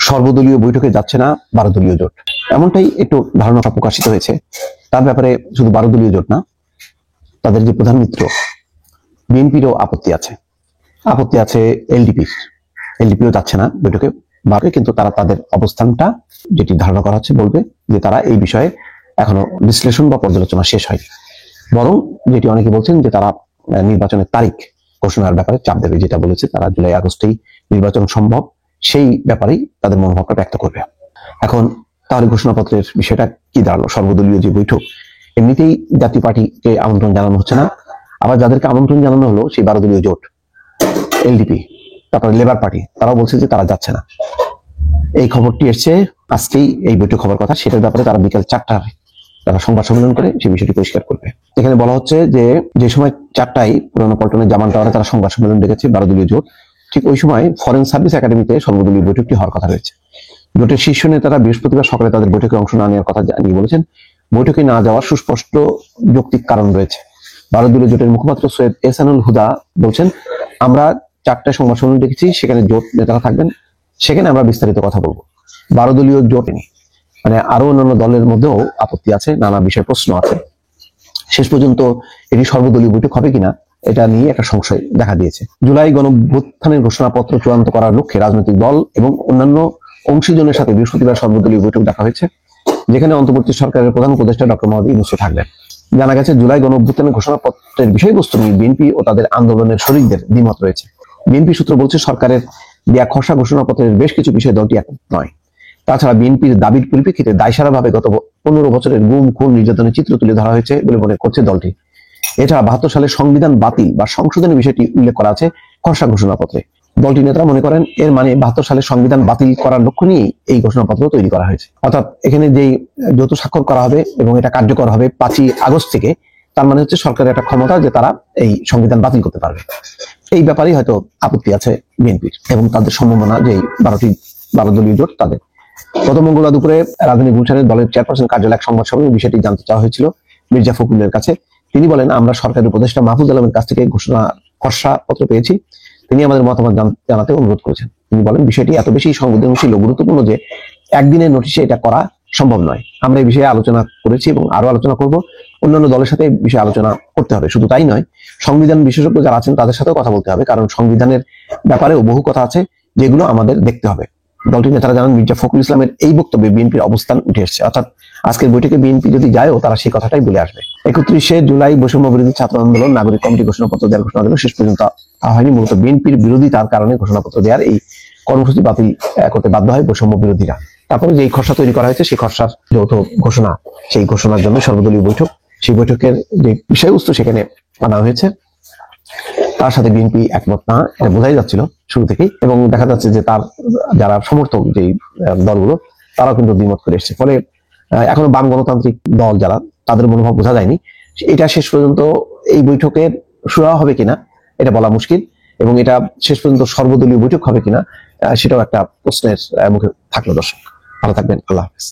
সর্বদলীয় বৈঠকে যাচ্ছে না 12 দলীয় জোট, এমনটাই একটু ধারণা প্রকাশিত হয়েছে। তার ব্যাপারে শুধু 12 দলীয় জোট না, তাদের যে প্রধান মিত্র বিএনপিরও আপত্তি আছে এলডিপিও যাচ্ছে না বৈঠকে বাড়বে, কিন্তু তারা তাদের অবস্থানটা যেটি ধারণা করা হচ্ছে বলবে যে তারা এই বিষয়ে এখনো বিশ্লেষণ বা পর্যালোচনা শেষ হয়নি, বরং যেটি অনেকে বলছেন যে তারা নির্বাচনের তারিখ ঘোষণার ব্যাপারে চাপ দেবে, যেটা বলেছে তারা জুলাই আগস্টেই নির্বাচন সম্ভব, সেই ব্যাপারেই তাদের মনোভাবটা ব্যক্ত করবে। এখন তাহলে ঘোষণাপত্রের বিষয়টা কি দাঁড়ালো? সর্বদলীয় যে বৈঠক, এমনিতেই জাতীয় পার্টিকে আমন্ত্রণ জানানো হচ্ছে না, আবার যাদেরকে আমন্ত্রণ জানানো হলো সেই 12 দলীয় জোট, এলডিপি, তারপরে লেবার পার্টি, তারাও বলছে যে তারা যাচ্ছে না। এই খবরটি এসছে আজকেই, এই বৈঠক হবার কথা, সেটার ব্যাপারে তারা বিকেল 4টায় তারা সংবাদ সম্মেলন করে সেই বিষয়টি পরিষ্কার করবে। এখানে বলা হচ্ছে যে সময় 4টায় পুরানো পল্টনের জামান টাওয়ারে তারা সংবাদ সম্মেলন ডেকেছে 12 দলীয় জোট, ঠিক ওই সময় ফরেন সার্ভিস একাডেমিতে সর্বদলীয় বৈঠকটি হওয়ার কথা রয়েছে। জোটের শীর্ষ নেতারা বৃহস্পতিবার সকালে তাদের বৈঠকে অংশ না নেওয়ার কথা জানিয়ে বলেছেন, বৈঠকে না যাওয়ার সুস্পষ্ট যৌক্তিক কারণ রয়েছে। 12 দলীয় জোটের মুখপাত্র সৈয়দ এহসানুল হুদা বলছেন, আমরা 4টায় সংবাদ সম্মেলন ডেকেছি, সেখানে জোট নেতারা থাকবেন, সেখানে আমরা বিস্তারিত কথা বলবো। 12 দলীয় জোট মানে আরো অন্যান্য দলের মধ্যেও আপত্তি আছে, নানা বিষয়ে প্রশ্ন আছে। শেষ পর্যন্ত এটি সর্বদলীয় বৈঠক হবে কিনা এটা নিয়ে একটা সংশয় দেখা দিয়েছে। জুলাই গণঅভ্যুত্থানের ঘোষণাপত্র চূড়ান্ত করার লক্ষ্যে রাজনৈতিক দল এবং অন্যান্য অংশীজনের সাথে বৃহস্পতিবার সর্বদলীয় বৈঠক ডাকা হয়েছে, যেখানে অন্তর্বর্তী সরকারের প্রধান উপদেষ্টা ডক্টর মোহাম্মদ ইউনূস থাকবেন। জানা গেছে, জুলাই গণঅভ্যুত্থানের ঘোষণাপত্রের বিষয়বস্তু নিয়ে বিএনপি ও তাদের আন্দোলনের শরীরদের দ্বিমত রয়েছে। বিএনপি সূত্র বলছে, সরকারের দেয়া খসড়া ঘোষণাপত্রের বেশ কিছু বিষয়ে দলটি একমত নয়। তাছাড়া বিএনপির দাবির পরিপ্রেক্ষিতে দায়সারাভাবে গত 15 বছরের গুম খুন নির্যাতনের চিত্র তুলে ধরা হয়েছে বলে মনে করছে দলটি। এছাড়া 72 সালের সংবিধান বাতিল বা সংশোধনের বিষয়টি উল্লেখ করা আছে খসড়া ঘোষণাপত্রে। দলটির নেতারা মনে করেন, এর মানে 72 সালের সংবিধান বাতিল করার লক্ষ্য নিয়েই এই ঘোষণাপত্র তৈরি করা হয়েছে। অর্থাৎ এখানে যেই যৌথ স্বাক্ষর করা হবে এবং এটা কার্যকর হবে 5ই আগস্ট থেকে, তার মানে হচ্ছে সরকারের একটা ক্ষমতা যে তারা এই সংবিধান বাতিল করতে পারবে। এই ব্যাপারেই হয়তো আপত্তি আছে বিএনপির এবং তাদের সম্ভাবনা যে 12 দলীয় জোট তাদের। গত মঙ্গলবার দুপুরে রাজধানী গুলশানের দলের চেয়ারপারসন কার্যালয়ে এক সংবাদ সম্মেলনে বিষয়টি জানতে চাওয়া হয়েছিল মির্জা ফখরুলের কাছে। তিনি বলেন, আমরা সরকারের উপদেষ্টা মাহফুজ আলমের কাছ থেকে খসড়া পত্র পেয়েছি, তিনি আমাদের মতামত জানাতে অনুরোধ করেছেন। তিনি বলেন, বিষয়টি এত বেশি সংবেদনশীল ও গুরুত্বপূর্ণ যে একদিনের নোটিশে এটা করা সম্ভব নয়। আমরা এই বিষয়ে আলোচনা করেছি এবং আরো আলোচনা করব, অন্যান্য দলের সাথে এই বিষয়ে আলোচনা করতে হবে। শুধু তাই নয়, সংবিধান বিশেষজ্ঞ যারা আছেন তাদের সাথেও কথা বলতে হবে, কারণ সংবিধানের ব্যাপারেও বহু কথা আছে যেগুলো আমাদের দেখতে হবে। দলটির নেতারা জানান, মির্জা ফখরুল ইসলামের এই বক্তব্যে বিএনপির অবস্থান উঠে এসেছে, অর্থাৎ আজকের বৈঠকে বিএনপি যদি যায়ও তারা সেই কথাটাই বলে আসবে। 31শে জুলাই বৈষম্য বিরোধী ছাত্র আন্দোলন নাগরিক কমিটি ঘোষণাপত্র দেওয়ার ঘোষণা দিল, শেষ পর্যন্ত হয়নি। মূলত বিএনপির বিরোধিতার কারণে ঘোষণাপত্র দেওয়ার এই কর্মসূচি বাতিল করতে বাধ্য হয় বৈষম্য বিরোধীরা। তারপরে যে খসড়া তৈরি করা হয়েছে সেই খসড়ার যৌথ ঘোষণা, সেই ঘোষণার জন্য সর্বদলীয় বৈঠক, সেই বৈঠকের যে বিষয়বস্তু সেখানে আনা হয়েছে, তার সাথে বিএনপি একমত না, এটা বোঝাই যাচ্ছিল শুরু থেকেই, এবং দেখা যাচ্ছে যে তার যারা সমর্থক যে দলগুলো তারাও কিন্তু দ্বিমত করে এসছে। ফলে এখনো বাম গণতান্ত্রিক দল যারা, তাদের মনোভাব বোঝা যায়নি। এটা শেষ পর্যন্ত এই বৈঠকের শুরু হবে কিনা এটা বলা মুশকিল, এবং এটা শেষ পর্যন্ত সর্বদলীয় বৈঠক হবে কিনা সেটাও একটা প্রশ্নের মুখে থাকলো। দর্শক ভালো থাকবেন, আল্লাহ হাফেজ।